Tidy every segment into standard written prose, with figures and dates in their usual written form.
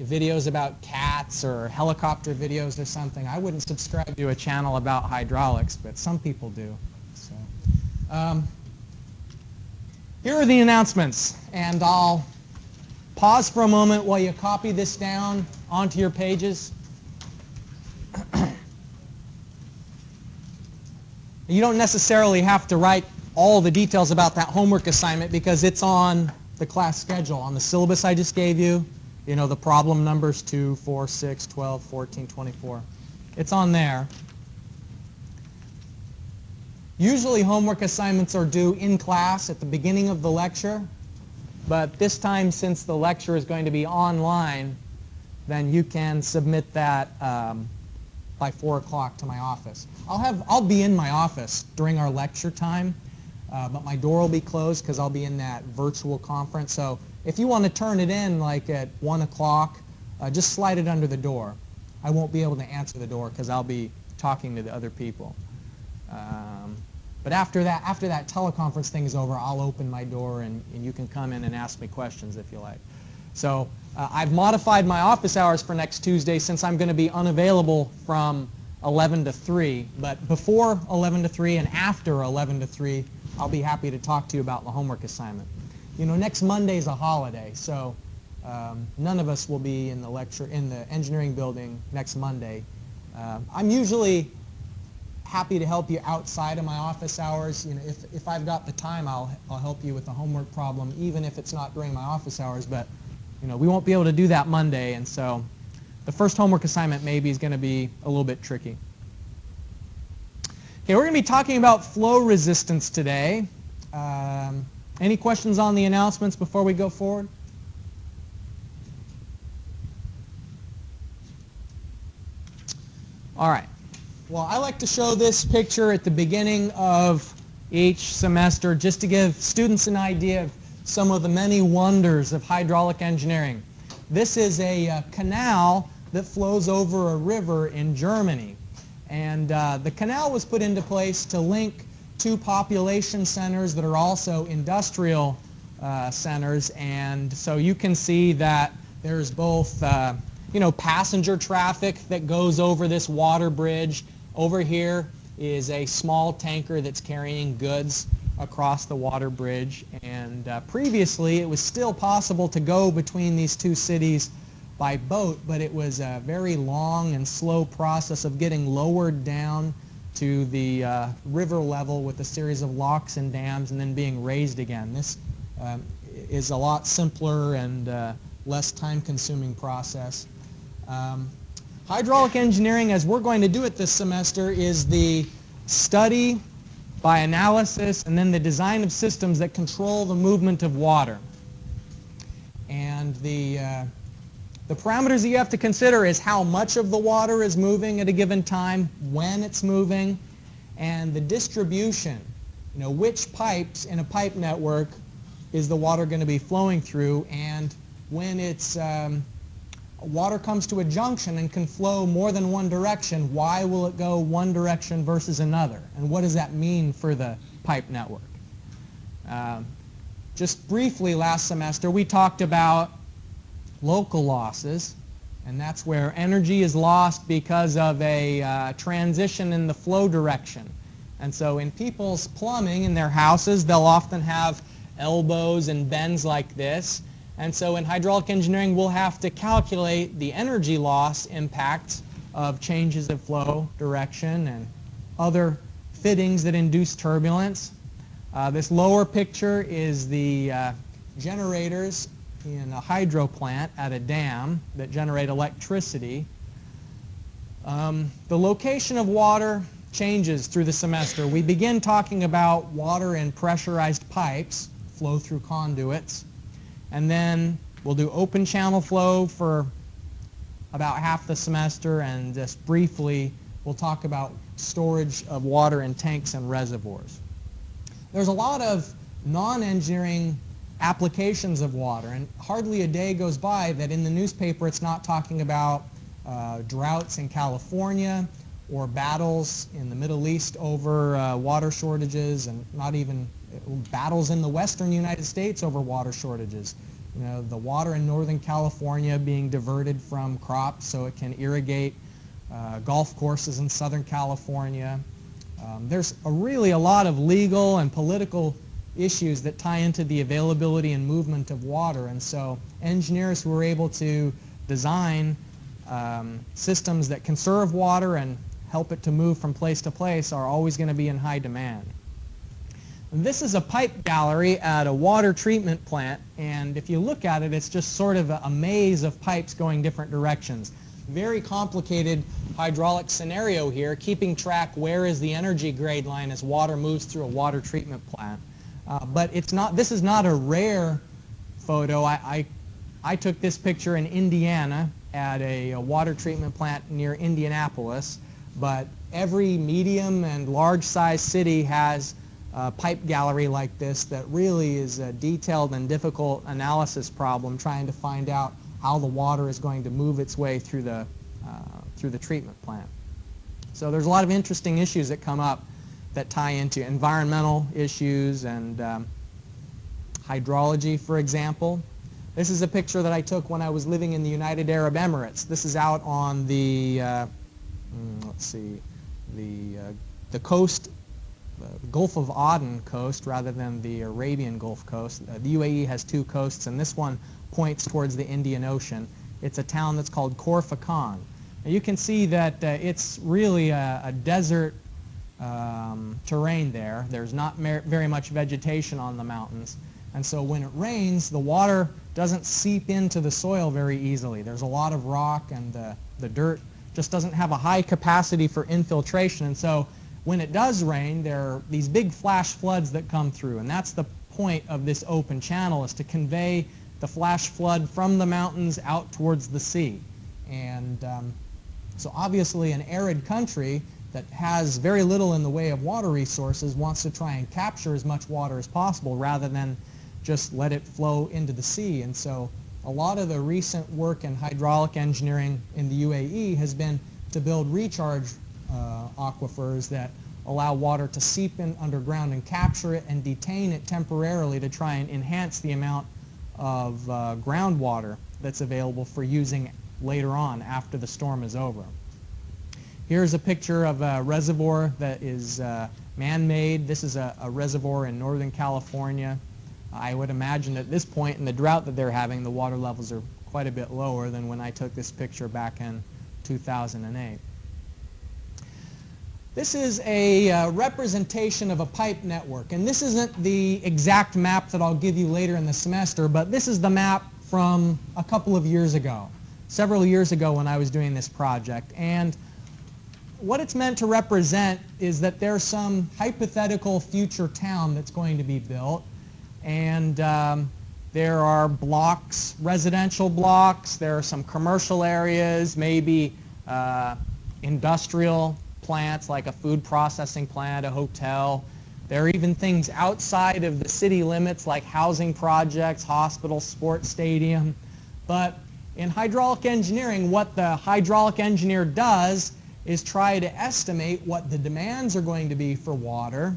videos about cats or helicopter videos or something. I wouldn't subscribe to a channel about hydraulics, but some people do. So, here are the announcements, and I'll pause for a moment while you copy this down onto your pages. You don't necessarily have to write all the details about that homework assignment because it's on the class schedule, on the syllabus I just gave you. You know, the problem numbers 2, 4, 6, 12, 14, 24. It's on there. Usually homework assignments are due in class at the beginning of the lecture, but this time, since the lecture is going to be online, then you can submit that by 4 o'clock to my office. I'll be in my office during our lecture time, but my door will be closed because I'll be in that virtual conference. So if you want to turn it in like at 1 o'clock, just slide it under the door. I won't be able to answer the door because I'll be talking to the other people. But after that teleconference thing is over, I'll open my door and you can come in and ask me questions if you like. So I've modified my office hours for next Tuesday since I'm going to be unavailable from 11 to 3. But before 11 to 3 and after 11 to 3, I'll be happy to talk to you about the homework assignment. You know, next Monday is a holiday, so none of us will be in the engineering building next Monday. I'm usually happy to help you outside of my office hours. You know, if I've got the time, I'll help you with the homework problem, even if it's not during my office hours. But you know, we won't be able to do that Monday, and so the first homework assignment maybe is going to be a little bit tricky. Okay, we're going to be talking about flow resistance today. Any questions on the announcements before we go forward? All right. Well, I like to show this picture at the beginning of each semester just to give students an idea of some of the many wonders of hydraulic engineering. This is a canal that flows over a river in Germany. And the canal was put into place to link two population centers that are also industrial centers. And so you can see that there's both you know, passenger traffic that goes over this water bridge. Over here is a small tanker that's carrying goods across the water bridge. And previously it was still possible to go between these two cities by boat, but it was a very long and slow process of getting lowered down to the river level with a series of locks and dams and then being raised again. This is a lot simpler and less time-consuming process. Hydraulic engineering, as we're going to do it this semester, is the study by analysis and then the design of systems that control the movement of water. And the parameters that you have to consider is how much of the water is moving at a given time, when it's moving, and the distribution. You know, which pipes in a pipe network is the water going to be flowing through, and when it's water comes to a junction and can flow more than one direction, why will it go one direction versus another? And what does that mean for the pipe network? Just briefly last semester we talked about local losses, and that's where energy is lost because of a transition in the flow direction. And so in people's plumbing in their houses, they'll often have elbows and bends like this. And so in hydraulic engineering, we'll have to calculate the energy loss impacts of changes of flow direction and other fittings that induce turbulence. This lower picture is the generators in a hydro plant at a dam that generate electricity. The location of water changes through the semester. We begin talking about water in pressurized pipes, flow through conduits. And then we'll do open channel flow for about half the semester, and just briefly we'll talk about storage of water in tanks and reservoirs. There's a lot of non-engineering applications of water, and hardly a day goes by that in the newspaper it's not talking about droughts in California or battles in the Middle East over water shortages, and not even battles in the western United States over water shortages. You know, the water in Northern California being diverted from crops so it can irrigate golf courses in Southern California. There's really a lot of legal and political issues that tie into the availability and movement of water, and so engineers who are able to design systems that conserve water and help it to move from place to place are always going to be in high demand. This is a pipe gallery at a water treatment plant, and if you look at it, it's just sort of a maze of pipes going different directions. Very complicated hydraulic scenario here, keeping track where is the energy grade line as water moves through a water treatment plant. But it's not, this is not a rare photo. I took this picture in Indiana at a water treatment plant near Indianapolis, but every medium and large size city has a pipe gallery like this that really is a detailed and difficult analysis problem trying to find out how the water is going to move its way through the treatment plant. So there's a lot of interesting issues that come up that tie into environmental issues and hydrology, for example. This is a picture that I took when I was living in the United Arab Emirates. This is out on the, let's see, the coast, the Gulf of Aden coast rather than the Arabian Gulf coast. The UAE has two coasts, and this one points towards the Indian Ocean. It's a town that's called Khor Fakkan. Now you can see that it's really a desert terrain there. There's not very much vegetation on the mountains. And so when it rains, the water doesn't seep into the soil very easily. There's a lot of rock, and the dirt just doesn't have a high capacity for infiltration. And so when it does rain, there are these big flash floods that come through. And that's the point of this open channel, is to convey the flash flood from the mountains out towards the sea. And so obviously an arid country that has very little in the way of water resources wants to try and capture as much water as possible rather than just let it flow into the sea. And so a lot of the recent work in hydraulic engineering in the UAE has been to build recharge aquifers that allow water to seep in underground and capture it and detain it temporarily to try and enhance the amount of groundwater that's available for using later on after the storm is over. Here's a picture of a reservoir that is man-made. This is a reservoir in Northern California. I would imagine at this point in the drought that they're having, the water levels are quite a bit lower than when I took this picture back in 2008. This is a representation of a pipe network, and this isn't the exact map that I'll give you later in the semester, but this is the map from a couple of years ago, several years ago when I was doing this project. And what it's meant to represent is that there's some hypothetical future town that's going to be built, and there are blocks, residential blocks, there are some commercial areas, maybe industrial plants like a food processing plant, a hotel. There are even things outside of the city limits like housing projects, hospitals, sports stadium. But in hydraulic engineering, what the hydraulic engineer does is try to estimate what the demands are going to be for water.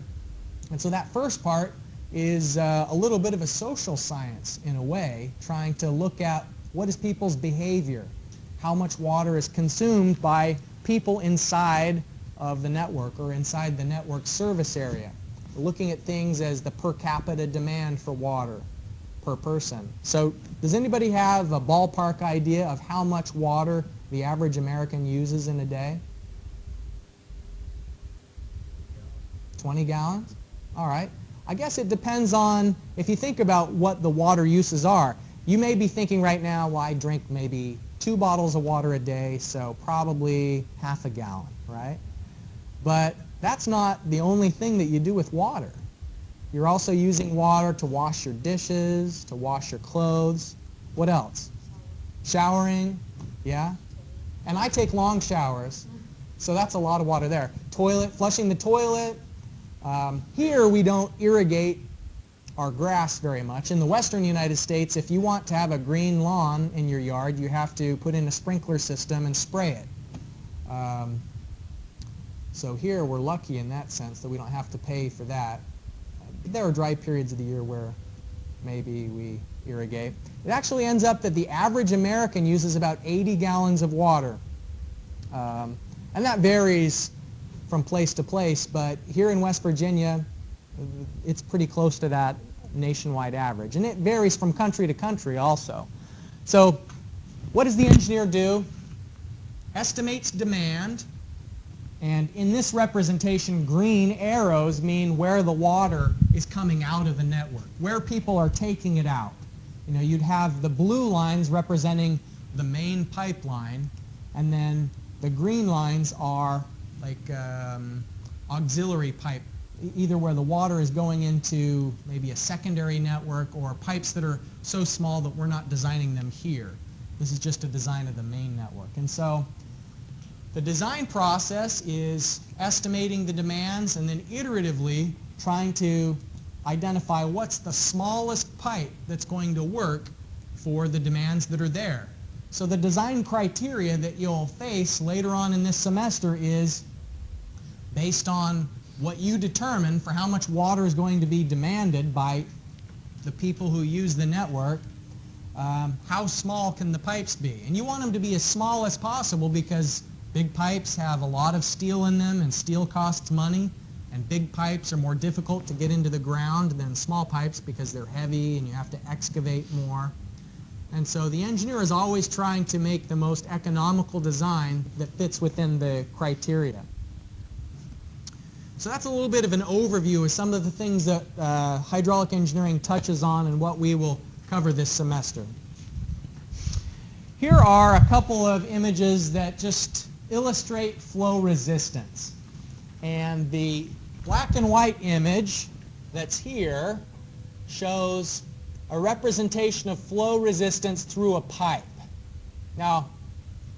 And so that first part is a little bit of a social science in a way, trying to look at what is people's behavior, how much water is consumed by people inside of the network or inside the network service area. We're looking at things as the per capita demand for water per person. So does anybody have a ballpark idea of how much water the average American uses in a day? 20 gallons? All right. I guess it depends on, if you think about what the water uses are, you may be thinking right now, well, I drink maybe 2 bottles of water a day, so probably half a gallon, right? But that's not the only thing that you do with water. You're also using water to wash your dishes, to wash your clothes. What else? Showering, yeah? And I take long showers, so that's a lot of water there. Toilet, flushing the toilet. Here we don't irrigate our grass very much. In the western United States, if you want to have a green lawn in your yard, you have to put in a sprinkler system and spray it. So here we're lucky in that sense that we don't have to pay for that. There are dry periods of the year where maybe we irrigate. It actually ends up that the average American uses about 80 gallons of water. And that varies from place to place, but here in West Virginia, it's pretty close to that nationwide average. And it varies from country to country also. So what does the engineer do? Estimates demand, and in this representation, green arrows mean where the water is coming out of the network, where people are taking it out. You know, you'd have the blue lines representing the main pipeline, and then the green lines are like auxiliary pipe, either where the water is going into maybe a secondary network or pipes that are so small that we're not designing them here. This is just a design of the main network. And so the design process is estimating the demands and then iteratively trying to identify what's the smallest pipe that's going to work for the demands that are there. So the design criteria that you'll face later on in this semester is based on what you determine for how much water is going to be demanded by the people who use the network. How small can the pipes be? And you want them to be as small as possible because big pipes have a lot of steel in them, and steel costs money, and big pipes are more difficult to get into the ground than small pipes because they're heavy and you have to excavate more. And so the engineer is always trying to make the most economical design that fits within the criteria. So that's a little bit of an overview of some of the things that hydraulic engineering touches on and what we will cover this semester. Here are a couple of images that just illustrate flow resistance. And the black and white image that's here shows a representation of flow resistance through a pipe. Now,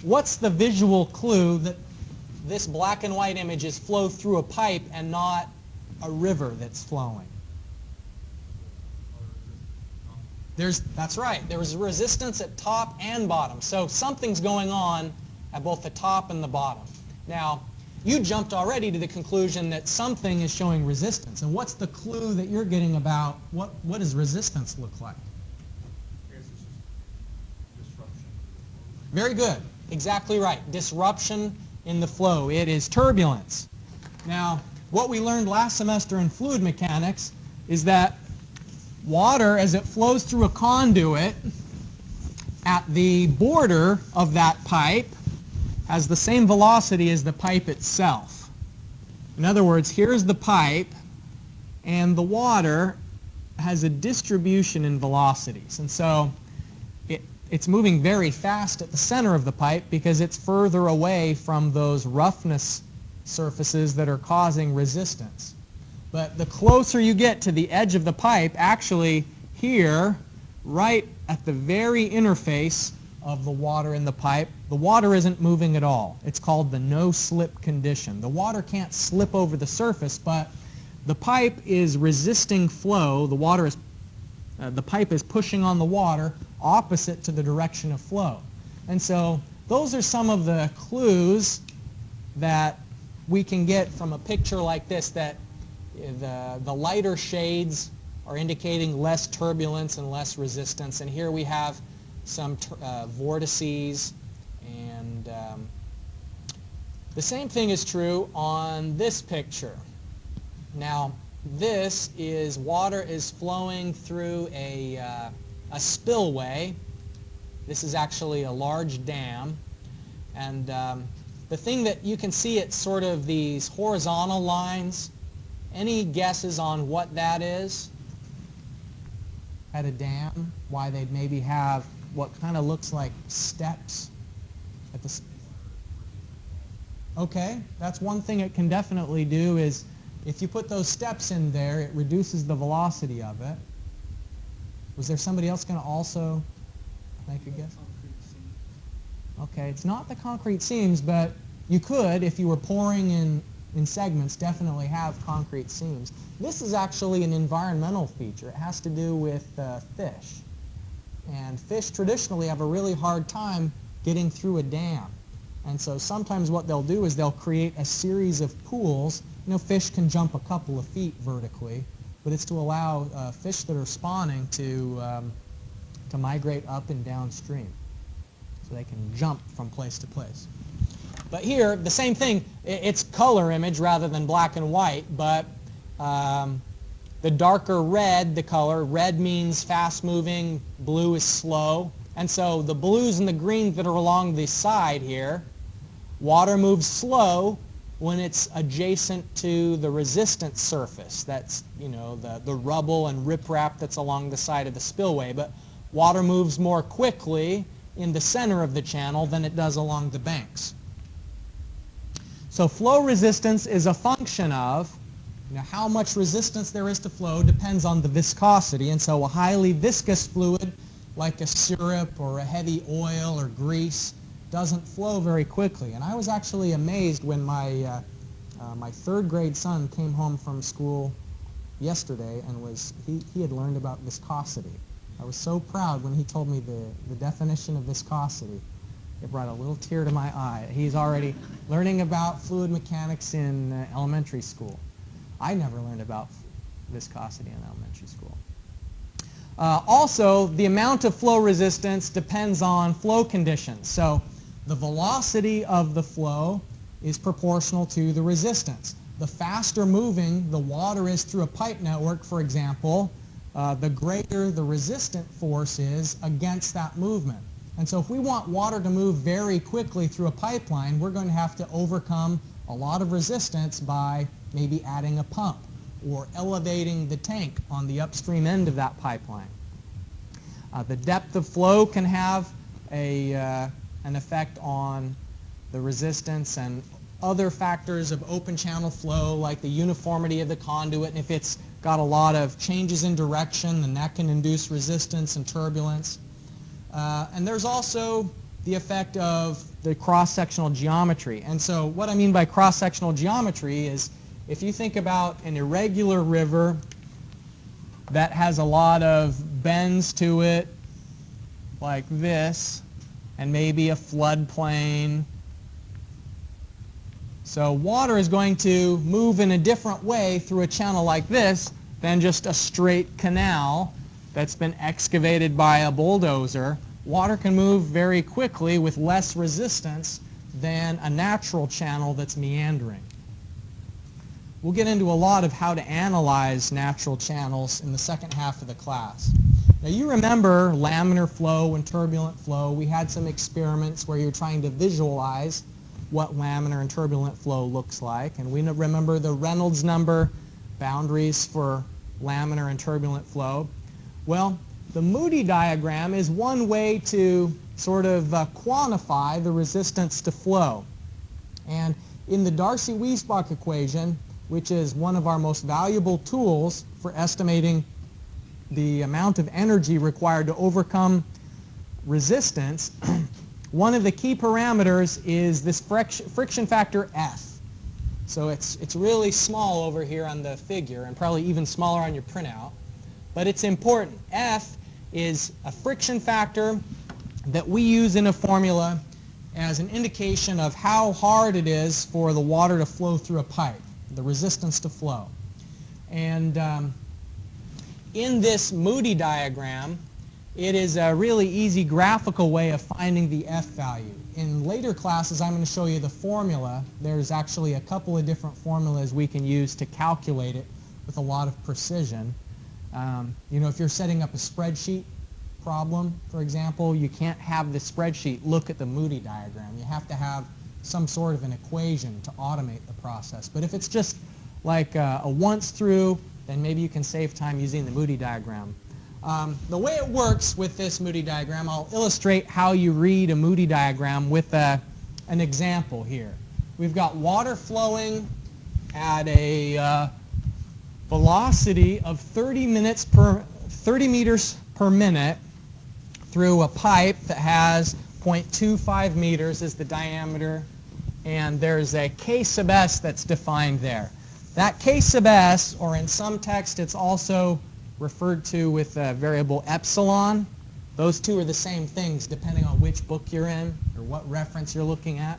what's the visual clue that this black and white image is flow through a pipe and not a river that's flowing? That's right. There is resistance at top and bottom. So something's going on at both the top and the bottom. Now, you jumped already to the conclusion that something is showing resistance. And what's the clue that you're getting about what does resistance look like? Disruption. Very good. Exactly right. Disruption in the flow. It is turbulence. Now, what we learned last semester in fluid mechanics is that water, as it flows through a conduit, at the border of that pipe has the same velocity as the pipe itself. In other words, here's the pipe, and the water has a distribution in velocities. And so it's moving very fast at the center of the pipe because it's further away from those roughness surfaces that are causing resistance. But the closer you get to the edge of the pipe, actually here, right at the very interface of the water in the pipe, the water isn't moving at all. It's called the no-slip condition. The water can't slip over the surface, but the pipe is resisting flow. The pipe is pushing on the water opposite to the direction of flow. And so those are some of the clues that we can get from a picture like this, that the lighter shades are indicating less turbulence and less resistance. And here we have some vortices. And the same thing is true on this picture. Now, this is water is flowing through a spillway. This is actually a large dam. And the thing that you can see, it's sort of these horizontal lines. Any guesses on what that is? At a dam, why they'd maybe have what kind of looks like steps at the... Okay, that's one thing it can definitely do, is if you put those steps in there, it reduces the velocity of it. Was there somebody else going to also make a guess? Okay, it's not the concrete seams, but you could, if you were pouring in segments, definitely have concrete seams. This is actually an environmental feature. It has to do with fish. And fish traditionally have a really hard time getting through a dam. And so sometimes what they'll do is they'll create a series of pools. You know, fish can jump a couple of feet vertically, but it's to allow fish that are spawning to to migrate up and downstream. So they can jump from place to place. But here, the same thing, it's color image rather than black and white, but the darker red, the color, red means fast moving, blue is slow. And so the blues and the greens that are along the side here, water moves slow when it's adjacent to the resistant surface. That's, you know, the rubble and riprap that's along the side of the spillway. But water moves more quickly in the center of the channel than it does along the banks. So flow resistance is a function of, you know, how much resistance there is to flow depends on the viscosity. And so a highly viscous fluid, like a syrup or a heavy oil or grease, doesn't flow very quickly. And I was actually amazed when my third grade son came home from school yesterday and he had learned about viscosity. I was so proud when he told me the definition of viscosity. It brought a little tear to my eye. He's already learning about fluid mechanics in elementary school. I never learned about viscosity in elementary school. Also, the amount of flow resistance depends on flow conditions. So the velocity of the flow is proportional to the resistance. The faster moving the water is through a pipe network, for example, the greater the resistant force is against that movement. And so if we want water to move very quickly through a pipeline, we're going to have to overcome a lot of resistance by maybe adding a pump or elevating the tank on the upstream end of that pipeline. The depth of flow can have an effect on the resistance and other factors of open channel flow, like the uniformity of the conduit. And if it's got a lot of changes in direction, then that can induce resistance and turbulence. And there's also the effect of the cross-sectional geometry. And so what I mean by cross-sectional geometry is if you think about an irregular river that has a lot of bends to it, like this, and maybe a floodplain. So water is going to move in a different way through a channel like this than just a straight canal that's been excavated by a bulldozer. Water can move very quickly with less resistance than a natural channel that's meandering. We'll get into a lot of how to analyze natural channels in the second half of the class. Now you remember laminar flow and turbulent flow. We had some experiments where you're trying to visualize what laminar and turbulent flow looks like. And we remember the Reynolds number boundaries for laminar and turbulent flow. Well, the Moody diagram is one way to sort of quantify the resistance to flow. And in the Darcy-Weisbach equation, which is one of our most valuable tools for estimating the amount of energy required to overcome resistance, one of the key parameters is this friction factor F. So it's really small over here on the figure and probably even smaller on your printout. But it's important. F is a friction factor that we use in a formula as an indication of how hard it is for the water to flow through a pipe, the resistance to flow. And in this Moody diagram, it is a really easy graphical way of finding the F value. In later classes, I'm going to show you the formula. There's actually a couple of different formulas we can use to calculate it with a lot of precision. You know, if you're setting up a spreadsheet problem, for example, you can't have the spreadsheet look at the Moody diagram. You have to have some sort of an equation to automate the process. But if it's just like a once through, then maybe you can save time using the Moody diagram. The way it works with this Moody diagram, I'll illustrate how you read a Moody diagram with an example here. We've got water flowing at a velocity of 30 meters per minute through a pipe that has 0.25 meters as the diameter, and there's a K sub s that's defined there. That K sub s, or in some text it's also referred to with a variable epsilon. Those two are the same things depending on which book you're in or what reference you're looking at.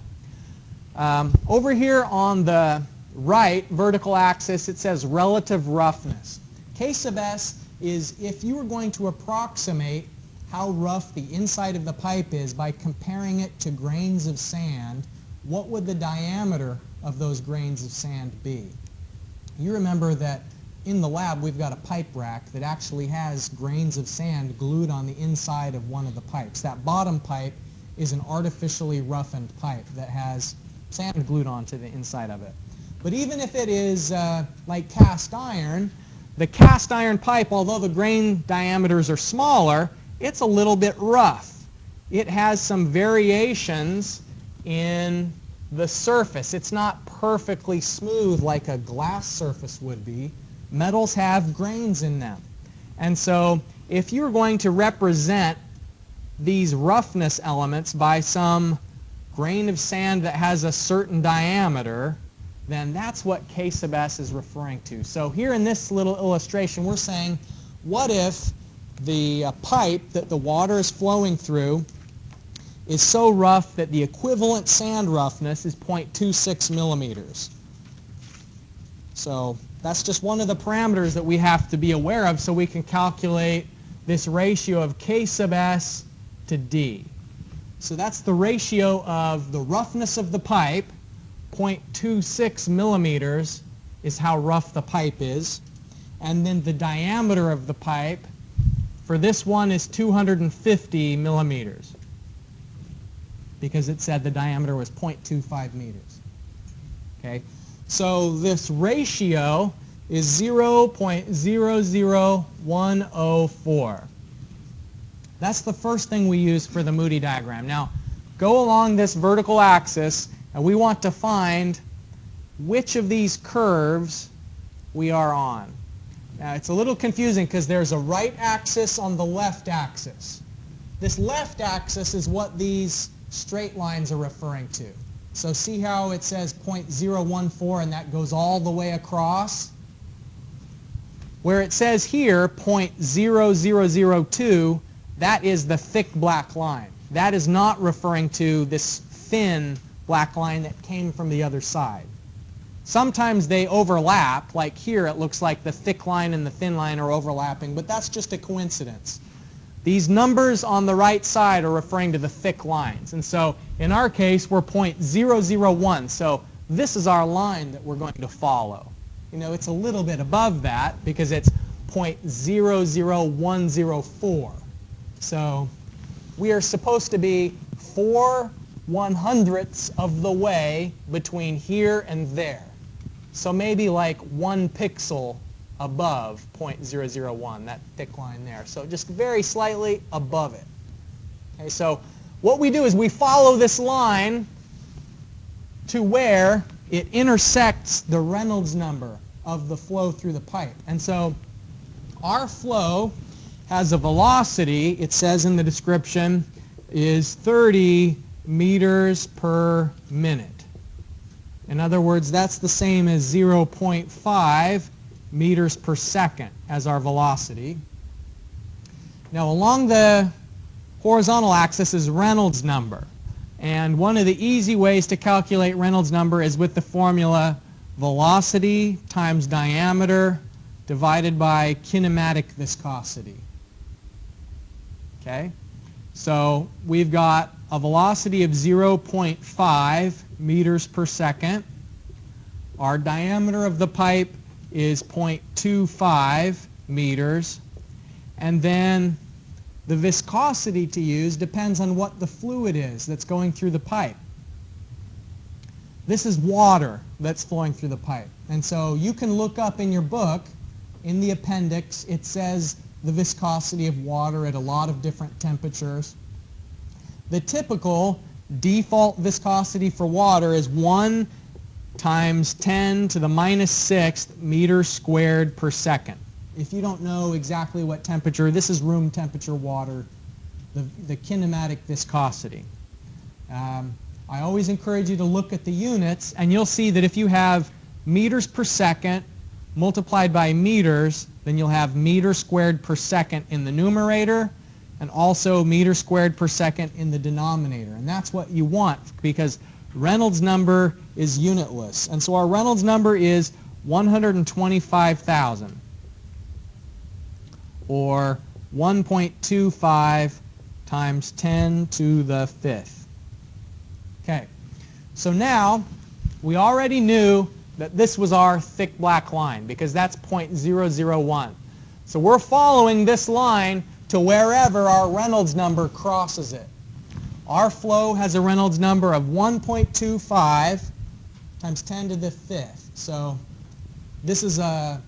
Over here on the right vertical axis it says relative roughness. K sub s is if you were going to approximate how rough the inside of the pipe is by comparing it to grains of sand, what would the diameter of those grains of sand be? You remember that in the lab we've got a pipe rack that actually has grains of sand glued on the inside of one of the pipes. That bottom pipe is an artificially roughened pipe that has sand glued onto the inside of it. But even if it is like cast iron, the cast iron pipe, although the grain diameters are smaller, it's a little bit rough. It has some variations in the surface. It's not perfectly smooth like a glass surface would be. Metals have grains in them. And so if you're going to represent these roughness elements by some grain of sand that has a certain diameter, then that's what K sub S is referring to. So here in this little illustration, we're saying, what if the pipe that the water is flowing through is so rough that the equivalent sand roughness is 0.26 millimeters? So that's just one of the parameters that we have to be aware of so we can calculate this ratio of K sub S to D. So that's the ratio of the roughness of the pipe. 0.26 millimeters is how rough the pipe is. And then the diameter of the pipe for this one is 250 millimeters, because it said the diameter was 0.25 meters. Okay? So this ratio is 0.00104. That's the first thing we use for the Moody diagram. Now, go along this vertical axis, and we want to find which of these curves we are on. Now, it's a little confusing because there's a right axis on the left axis. This left axis is what these straight lines are referring to. So see how it says 0.014 and that goes all the way across? Where it says here 0.0002, that is the thick black line. That is not referring to this thin black line that came from the other side. Sometimes they overlap, like here it looks like the thick line and the thin line are overlapping, but that's just a coincidence. These numbers on the right side are referring to the thick lines. And so in our case, we're 0.001. So this is our line that we're going to follow. You know, it's a little bit above that because it's 0.00104. So we are supposed to be 4/100ths of the way between here and there. So maybe like 1 pixel above 0.001, that thick line there. So just very slightly above it. Okay, so what we do is we follow this line to where it intersects the Reynolds number of the flow through the pipe. And so our flow has a velocity, it says in the description, is 30 meters per minute. In other words, that's the same as 0.5 meters per second as our velocity. Now along the horizontal axis is Reynolds number. And one of the easy ways to calculate Reynolds number is with the formula velocity times diameter divided by kinematic viscosity. Okay? So we've got a velocity of 0.5 meters per second. Our diameter of the pipe is 0.25 meters. And then the viscosity to use depends on what the fluid is that's going through the pipe. This is water that's flowing through the pipe. And so you can look up in your book, in the appendix, it says the viscosity of water at a lot of different temperatures. The typical default viscosity for water is 1 times 10 to the minus 6th meters squared per second. If you don't know exactly what temperature, this is room temperature water, the kinematic viscosity. I always encourage you to look at the units, and you'll see that if you have meters per second multiplied by meters, then you'll have meters squared per second in the numerator and also meters squared per second in the denominator. And that's what you want because Reynolds number is unitless. And so our Reynolds number is 125,000 or 1.25 times 10 to the 5th. Okay, so now we already knew that this was our thick black line because that's 0.001. So we're following this line to wherever our Reynolds number crosses it. Our flow has a Reynolds number of 1.25 times 10 to the 5th. So this is a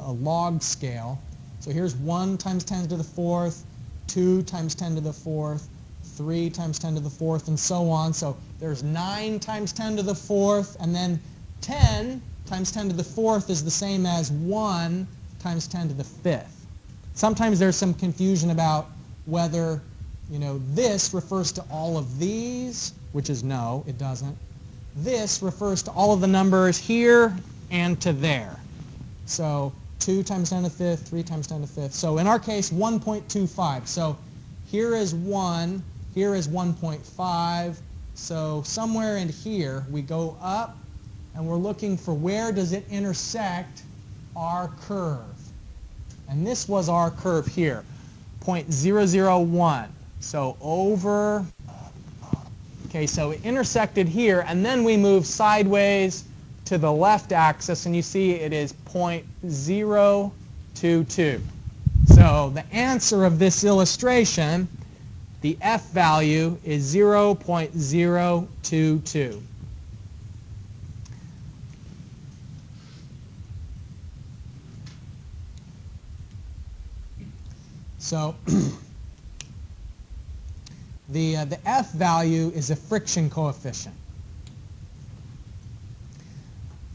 log scale. So here's 1 times 10 to the 4th, 2 times 10 to the 4th, 3 times 10 to the 4th, and so on. So there's 9 times 10 to the 4th, and then 10 times 10 to the 4th is the same as 1 times 10 to the 5th. Sometimes there's some confusion about whether, this refers to all of these, which is no, it doesn't. This refers to all of the numbers here and to there. So 2 times 10 to the 5th, 3 times 10 to the 5th. So in our case, 1.25. So here is 1, here is 1.5. So somewhere in here, we go up, and we're looking for where does it intersect our curve. And this was our curve here, 0.001. So over, okay, so it intersected here, and then we move sideways to the left axis, and you see it is 0.022. So the answer of this illustration, the F value is 0.022. So the F value is a friction coefficient.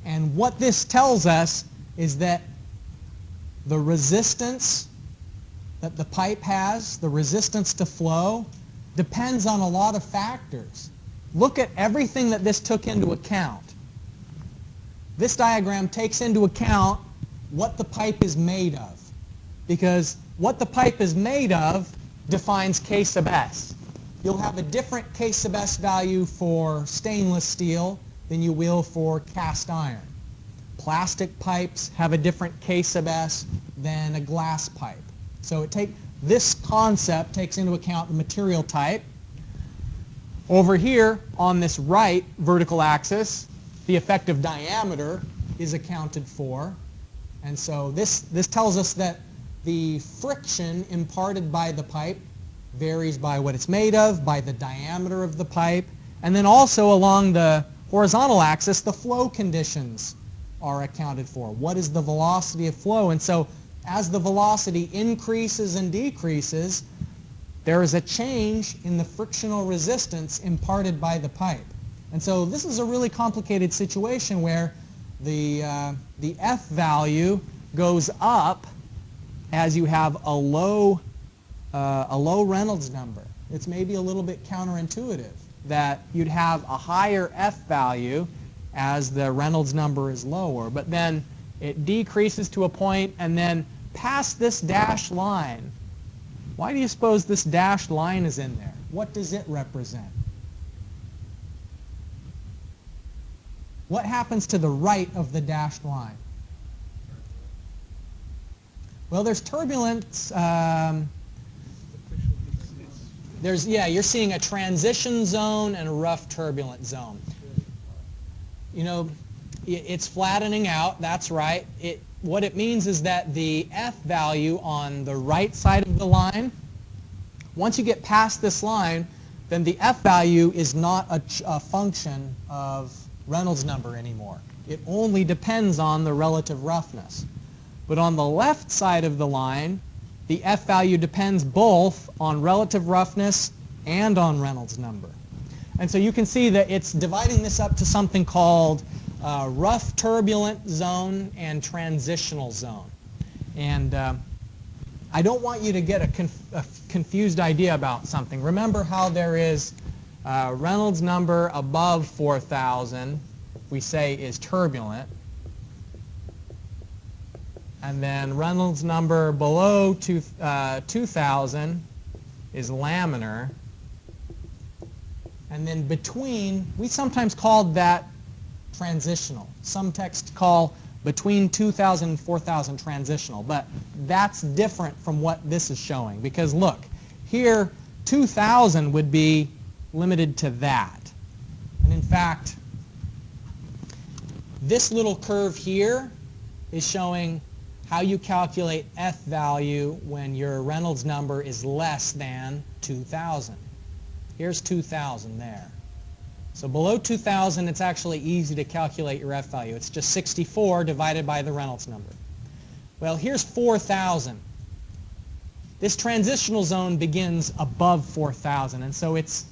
And what this tells us is that the resistance that the pipe has, the resistance to flow, depends on a lot of factors. Look at everything that this took into account. This diagram takes into account what the pipe is made of, because what the pipe is made of defines K sub S. You'll have a different K sub S value for stainless steel than you will for cast iron. Plastic pipes have a different K sub S than a glass pipe. So this concept takes into account the material type. Over here on this right vertical axis, the effective diameter is accounted for. And so this tells us that the friction imparted by the pipe varies by what it's made of, by the diameter of the pipe, and then also along the horizontal axis, the flow conditions are accounted for. What is the velocity of flow? And so as the velocity increases and decreases, there is a change in the frictional resistance imparted by the pipe. And so this is a really complicated situation where the F value goes up as you have a low Reynolds number. It's maybe a little bit counterintuitive that you'd have a higher F value as the Reynolds number is lower, but then it decreases to a point, and then past this dashed line, why do you suppose this dashed line is in there? What does it represent? What happens to the right of the dashed line? Well, there's turbulence. You're seeing a transition zone and a rough turbulent zone. It's flattening out, that's right. What it means is that the F value on the right side of the line, once you get past this line, then the F value is not a function of Reynolds number anymore. It only depends on the relative roughness. But on the left side of the line, the F value depends both on relative roughness and on Reynolds number. And so you can see that it's dividing this up to something called rough turbulent zone and transitional zone. And I don't want you to get a confused idea about something. Remember how there is Reynolds number above 4,000, we say is turbulent. And then Reynolds number below 2,000 is laminar. And then between, we sometimes called that transitional. Some texts call between 2,000 and 4,000 transitional. But that's different from what this is showing. Because look, here 2,000 would be limited to that. And in fact, this little curve here is showing how you calculate F value when your Reynolds number is less than 2,000. Here's 2,000 there. So below 2,000, it's actually easy to calculate your F value. It's just 64 divided by the Reynolds number. Well, here's 4,000. This transitional zone begins above 4,000, and so it's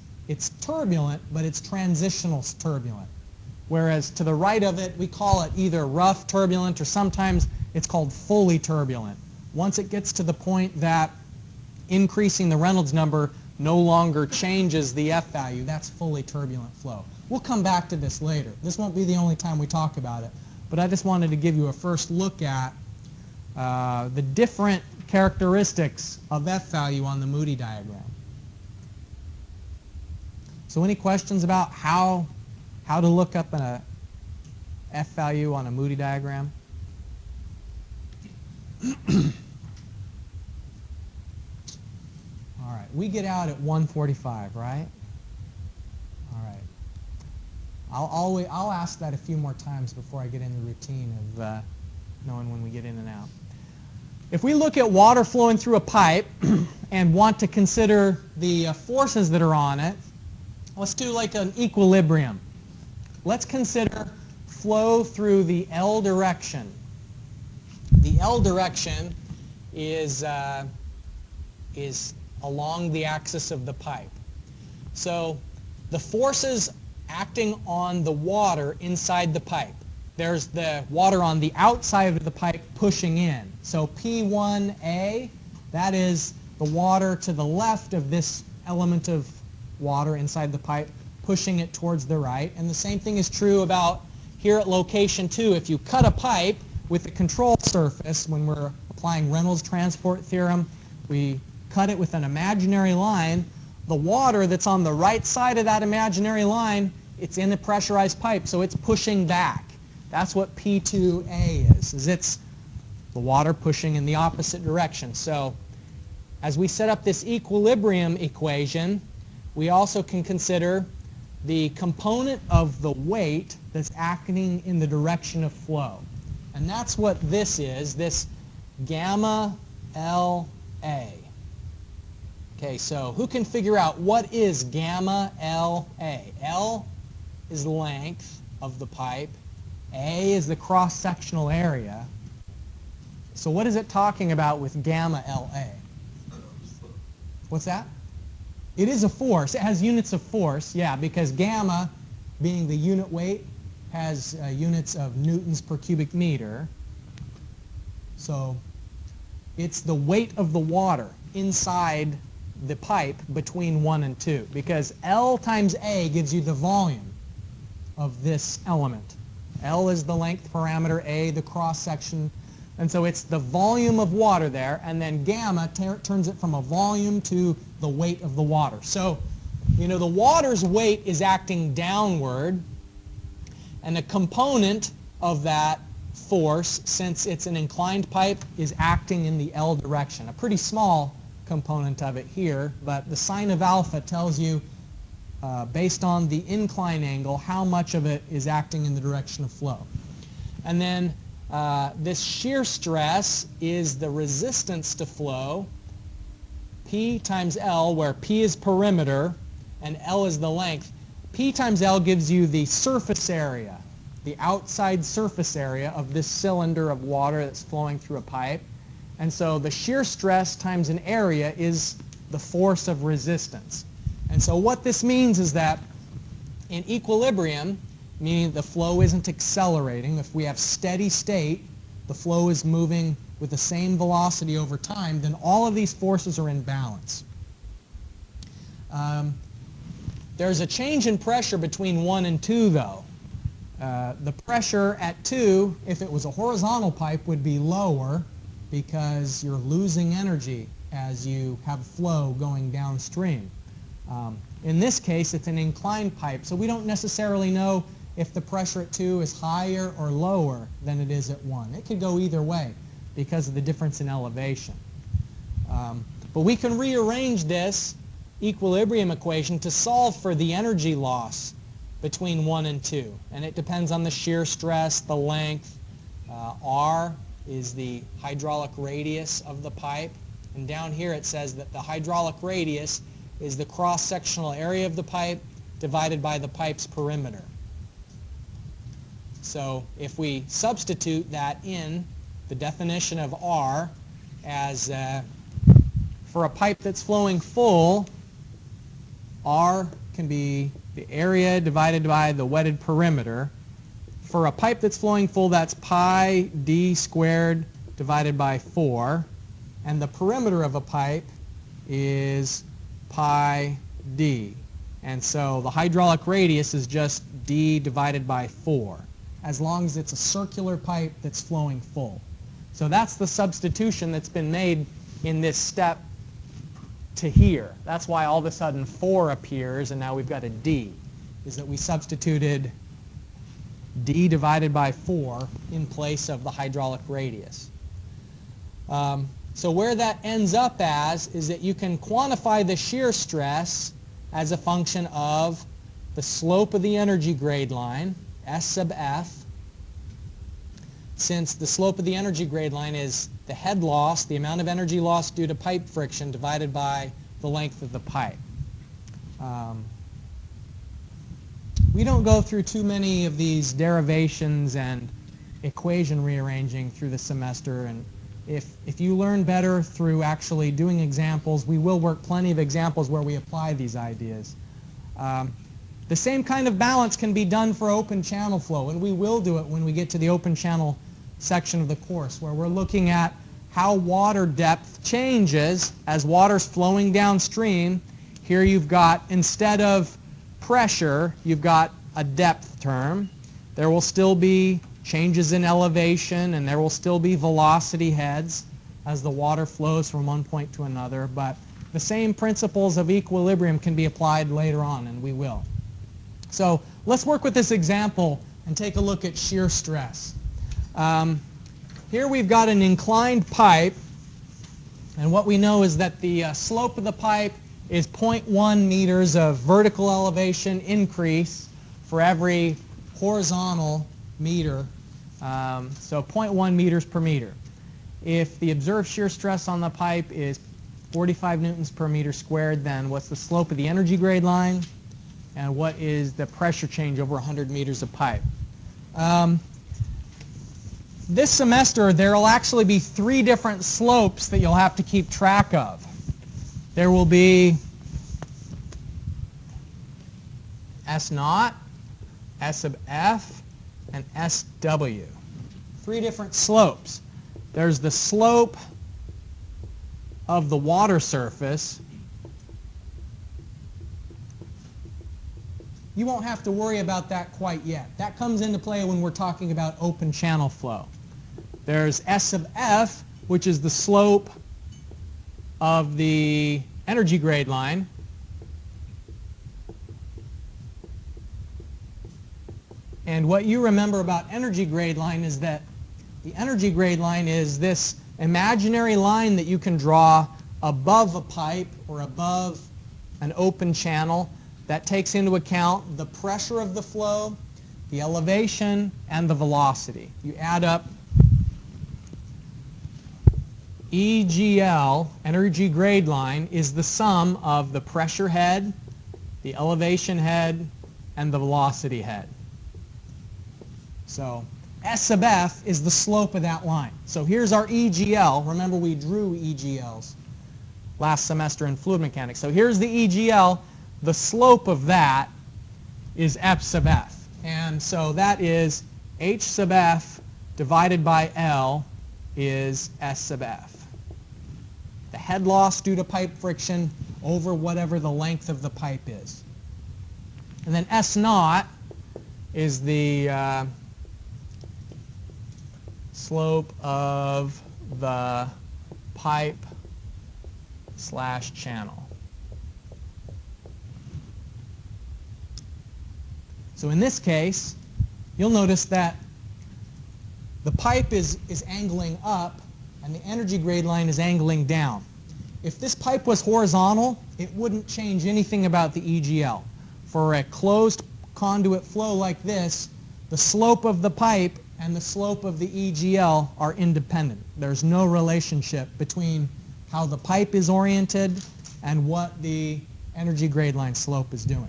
turbulent, but it's transitional turbulent. Whereas to the right of it, we call it either rough turbulent or sometimes it's called fully turbulent. Once it gets to the point that increasing the Reynolds number no longer changes the F value, that's fully turbulent flow. We'll come back to this later. This won't be the only time we talk about it, but I just wanted to give you a first look at the different characteristics of F value on the Moody diagram. So any questions about how to look up a F value on a Moody diagram? All right, we get out at 1:45, right? All right. I'll ask that a few more times before I get in the routine of knowing when we get in and out. If we look at water flowing through a pipe and want to consider the forces that are on it, let's do like an equilibrium. Let's consider flow through the L direction. The L direction is along the axis of the pipe. So the forces acting on the water inside the pipe. There's the water on the outside of the pipe pushing in. So P1A, that is the water to the left of this element of water inside the pipe, pushing it towards the right. And the same thing is true about here at location 2. If you cut a pipe with a control surface, when we're applying Reynolds transport theorem, we cut it with an imaginary line. The water that's on the right side of that imaginary line, it's in a pressurized pipe, so it's pushing back. That's what P2A is it's the water pushing in the opposite direction. So as we set up this equilibrium equation, we also can consider the component of the weight that's acting in the direction of flow. And that's what this is, this gamma LA. Okay, so who can figure out what is gamma LA? L is the length of the pipe. A is the cross-sectional area. So what is it talking about with gamma LA? What's that? It is a force. It has units of force, yeah, because gamma, being the unit weight, has units of newtons per cubic meter. So it's the weight of the water inside the pipe between 1 and 2, because L times A gives you the volume of this element. L is the length parameter, A the cross-section, and so it's the volume of water there, and then gamma turns it from a volume to the weight of the water. So, you know, the water's weight is acting downward, and a component of that force, since it's an inclined pipe, is acting in the L direction. A pretty small component of it here, but the sign of alpha tells you, based on the incline angle, how much of it is acting in the direction of flow. And then this shear stress is the resistance to flow, P times L, where P is perimeter and L is the length. P times L gives you the surface area, the outside surface area of this cylinder of water that's flowing through a pipe. And so the shear stress times an area is the force of resistance. And so what this means is that in equilibrium, meaning the flow isn't accelerating, if we have steady state, the flow is moving with the same velocity over time, then all of these forces are in balance. There's a change in pressure between 1 and 2, though. The pressure at 2, if it was a horizontal pipe, would be lower because you're losing energy as you have flow going downstream. In this case, it's an inclined pipe, so we don't necessarily know if the pressure at 2 is higher or lower than it is at 1. It could go either way because of the difference in elevation. But we can rearrange this equilibrium equation to solve for the energy loss between 1 and 2. And it depends on the shear stress, the length. R is the hydraulic radius of the pipe. And down here it says that the hydraulic radius is the cross-sectional area of the pipe divided by the pipe's perimeter. So if we substitute that in the definition of R as for a pipe that's flowing full, R can be the area divided by the wetted perimeter. For a pipe that's flowing full, that's pi d squared divided by 4. And the perimeter of a pipe is pi d. And so the hydraulic radius is just d divided by 4, as long as it's a circular pipe that's flowing full. So that's the substitution that's been made in this step to here. That's why all of a sudden 4 appears, and now we've got a d, is that we substituted d divided by 4 in place of the hydraulic radius. So where that ends up as is that you can quantify the shear stress as a function of the slope of the energy grade line, S sub f. Since the slope of the energy grade line is the head loss, the amount of energy lost due to pipe friction divided by the length of the pipe. We don't go through too many of these derivations and equation rearranging through the semester, and if you learn better through actually doing examples, we will work plenty of examples where we apply these ideas. The same kind of balance can be done for open channel flow, and we will do it when we get to the open channel section of the course, where we're looking at how water depth changes as water's flowing downstream. Here you've got, instead of pressure, you've got a depth term. There will still be changes in elevation, and there will still be velocity heads as the water flows from one point to another, but the same principles of equilibrium can be applied later on, and we will. So let's work with this example and take a look at shear stress. Here we've got an inclined pipe, and what we know is that the slope of the pipe is 0.1 meters of vertical elevation increase for every horizontal meter, so 0.1 meters per meter. If the observed shear stress on the pipe is 45 newtons per meter squared, then what's the slope of the energy grade line, and what is the pressure change over 100 meters of pipe? This semester there will actually be 3 different slopes that you'll have to keep track of. There will be S naught, S sub f, and SW. 3 different slopes. There's the slope of the water surface. You won't have to worry about that quite yet. That comes into play when we're talking about open channel flow. There's S sub f, which is the slope of the energy grade line. And what you remember about energy grade line is that the energy grade line is this imaginary line that you can draw above a pipe or above an open channel that takes into account the pressure of the flow, the elevation, and the velocity. You add up EGL, energy grade line, is the sum of the pressure head, the elevation head, and the velocity head. So S sub f is the slope of that line. So here's our EGL. Remember, we drew EGLs last semester in fluid mechanics. So here's the EGL. The slope of that is F sub f. And so that is H sub f divided by L is S sub f. The head loss due to pipe friction over whatever the length of the pipe is. And then S naught is the slope of the pipe / channel. So in this case, you'll notice that the pipe is angling up and the energy grade line is angling down. If this pipe was horizontal, it wouldn't change anything about the EGL. For a closed conduit flow like this, the slope of the pipe and the slope of the EGL are independent. There's no relationship between how the pipe is oriented and what the energy grade line slope is doing.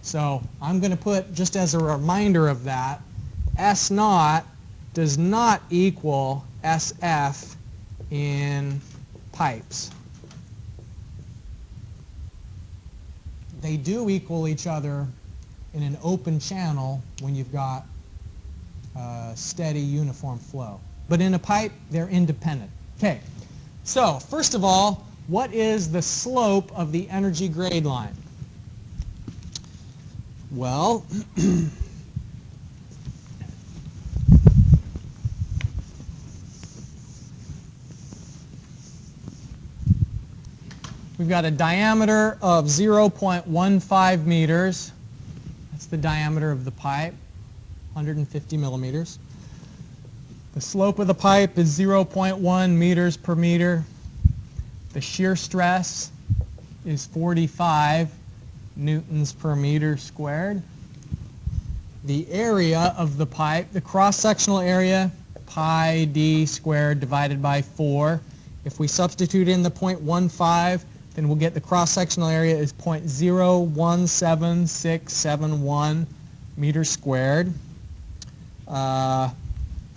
So I'm going to put, just as a reminder of that, S naught does not equal SF in pipes. They do equal each other in an open channel when you've got steady uniform flow. But in a pipe, they're independent. Okay, so first of all, what is the slope of the energy grade line? Well, we've got a diameter of 0.15 meters. That's the diameter of the pipe, 150 millimeters. The slope of the pipe is 0.1 meters per meter. The shear stress is 45 newtons per meter squared. The area of the pipe, the cross-sectional area, pi d squared divided by 4. If we substitute in the 0.15, then we'll get the cross-sectional area is 0.017671 meters squared. The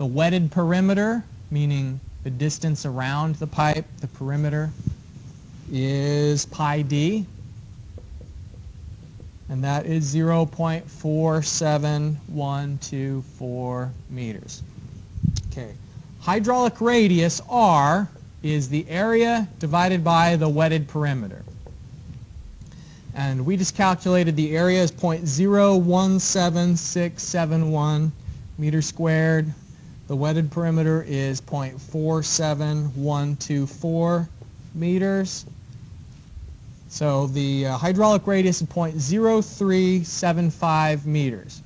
wetted perimeter, meaning the distance around the pipe, the perimeter, is pi d, and that is 0.47124 meters. Okay. Hydraulic radius, R, is the area divided by the wetted perimeter. And we just calculated the area is 0.017671 meters squared. The wetted perimeter is 0.47124 meters. So the hydraulic radius is 0.0375 meters.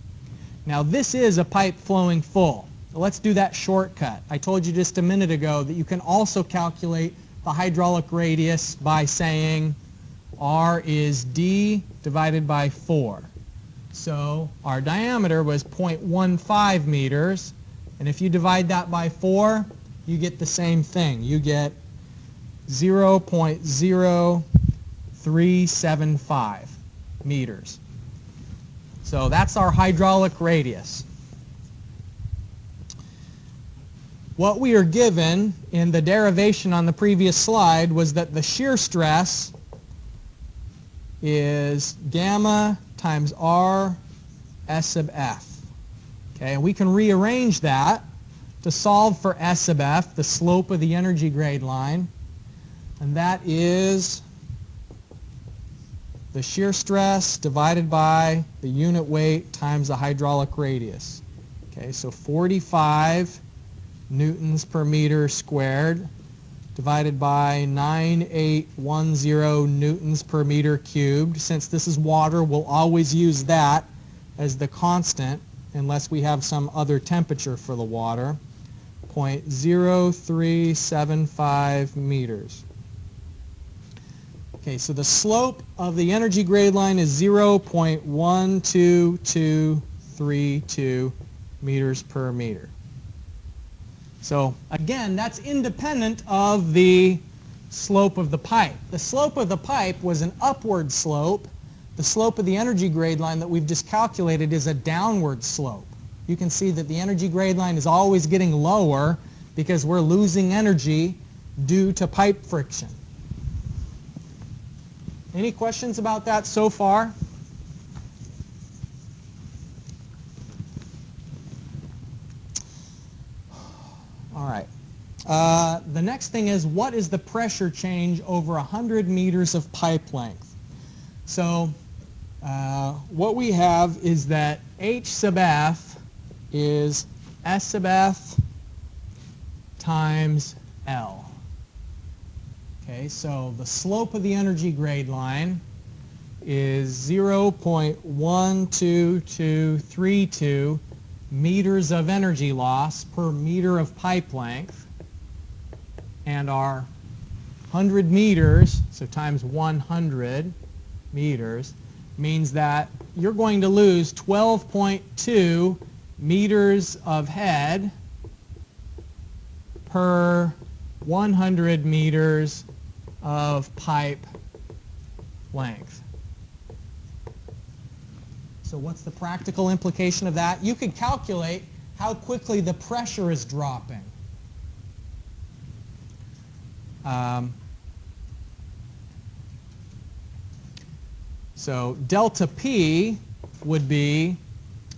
Now this is a pipe flowing full. Let's do that shortcut. I told you just a minute ago that you can also calculate the hydraulic radius by saying R is D divided by 4. So our diameter was 0.15 meters, and if you divide that by 4, you get the same thing. You get 0.0375 meters. So that's our hydraulic radius. What we are given in the derivation on the previous slide was that the shear stress is gamma times R S sub F. Okay, and we can rearrange that to solve for S sub F, the slope of the energy grade line, and that is the shear stress divided by the unit weight times the hydraulic radius. Okay, so 45 newtons per meter squared divided by 9810 newtons per meter cubed. Since this is water, we'll always use that as the constant unless we have some other temperature for the water. 0.0375 meters. Okay, so the slope of the energy grade line is 0.12232 meters per meter. So again, that's independent of the slope of the pipe. The slope of the pipe was an upward slope. The slope of the energy grade line that we've just calculated is a downward slope. You can see that the energy grade line is always getting lower because we're losing energy due to pipe friction. Any questions about that so far? All right. The next thing is, what is the pressure change over 100 meters of pipe length? So what we have is that H sub F is S sub F times L. Okay, so the slope of the energy grade line is 0.12232 meters of energy loss per meter of pipe length, and our 100 meters, so times 100 meters, means that you're going to lose 12.2 meters of head per 100 meters of pipe length. So what's the practical implication of that? You could calculate how quickly the pressure is dropping. So delta P would be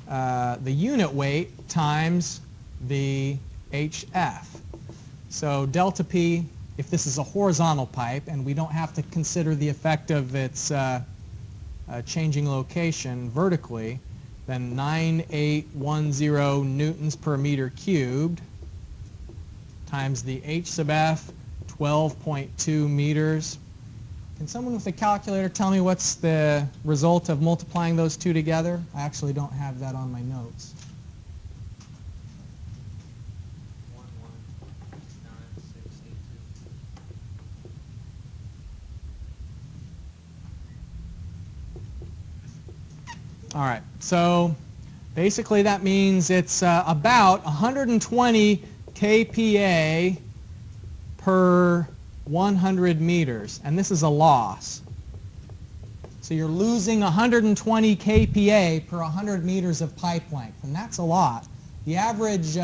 the unit weight times the HF. So delta P, if this is a horizontal pipe and we don't have to consider the effect of its changing location vertically, then 9810 newtons per meter cubed times the H sub F, 12.2 meters. Can someone with a calculator tell me what's the result of multiplying those two together? I actually don't have that on my notes. 11,9682. All right, so basically that means it's about 120 kPa per 100 meters, and this is a loss. So you're losing 120 kPa per 100 meters of pipe length, and that's a lot. The average,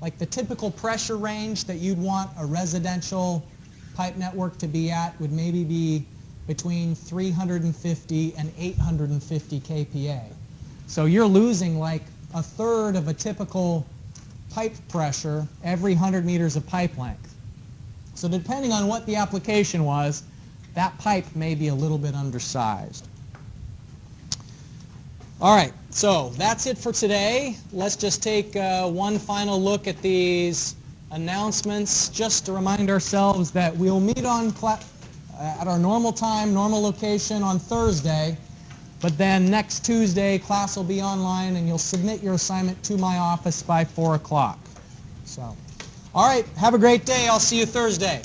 like the typical pressure range that you'd want a residential pipe network to be at would maybe be between 350 and 850 kPa. So you're losing like a third of a typical pipe pressure every 100 meters of pipe length. So depending on what the application was, that pipe may be a little bit undersized. All right, so that's it for today. Let's just take one final look at these announcements just to remind ourselves that we'll meet on at our normal time, normal location on Thursday, but then next Tuesday class will be online and you'll submit your assignment to my office by 4 o'clock. So, all right, have a great day. I'll see you Thursday.